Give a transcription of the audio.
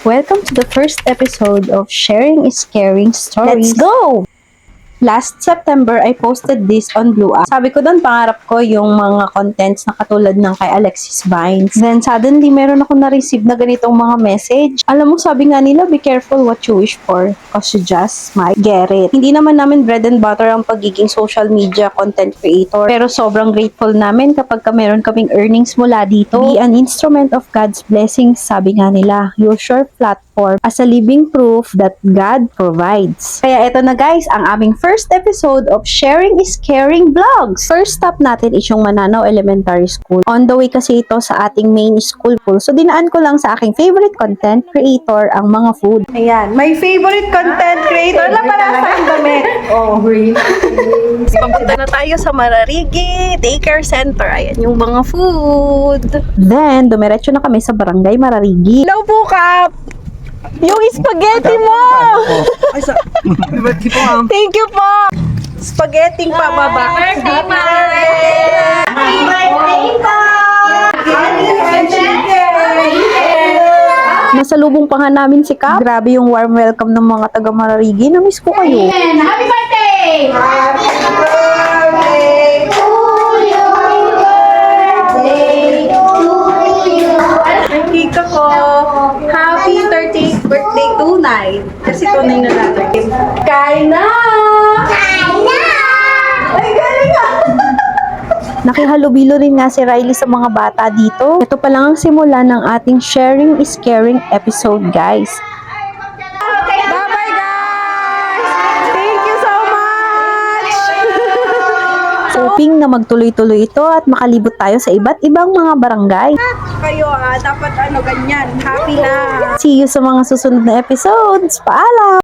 Welcome to the first episode of Sharing is Caring Stories. Let's go! Last September, I posted this on Blue App. Sabi ko doon, pangarap ko yung mga contents na katulad ng kay Alexis Vines. Then suddenly, meron ako na-receive na ganitong mga message. Alam mo, sabi nga nila, be careful what you wish for because you just might get it. Hindi naman namin bread and butter ang pagiging social media content creator. Pero sobrang grateful namin kapag meron kaming earnings mula dito. Be an instrument of God's blessings, sabi nga nila. Use your platform as a living proof that God provides. Kaya eto na guys, ang aming first episode of Sharing is Caring Vlogs. First stop natin is yung Mananaw Elementary School. On the way kasi ito sa ating main school pool. So dinaan ko lang sa aking favorite content creator ang mga food. Ayan, my favorite content creator na para sa damit. Oh, green. Papunta na tayo sa Mararigi Daycare Center. Ayan yung mga food. Then, dumiretso na kami sa Barangay Mararigi. Hello po, Kap! Yung spaghetti mo! Ay, birthday po, ma'am. Thank you po! Spaghetti pababa. Birthday, ma'am! Happy birthday po! Nasalubong pa nga namin si Kap. Grabe yung warm welcome ng mga taga Mararigi. Na-miss ko kayo. Happy birthday! Happy birthday to you! Birthday to you! Ang kika ko, happy 30th birthday tonight. Kasi tunay na natin. Kain na! Ay, galing ah! Nakihalubilo rin nga si Riley sa mga bata dito. Ito pa lang ang simula ng ating Sharing is Caring episode, guys. Bye-bye, guys! Thank you so much! Hoping na magtuloy-tuloy ito at makalibot tayo sa iba't ibang mga barangay. Kayo dapat ganyan. Happy na! See you sa mga susunod na episodes. Paalam!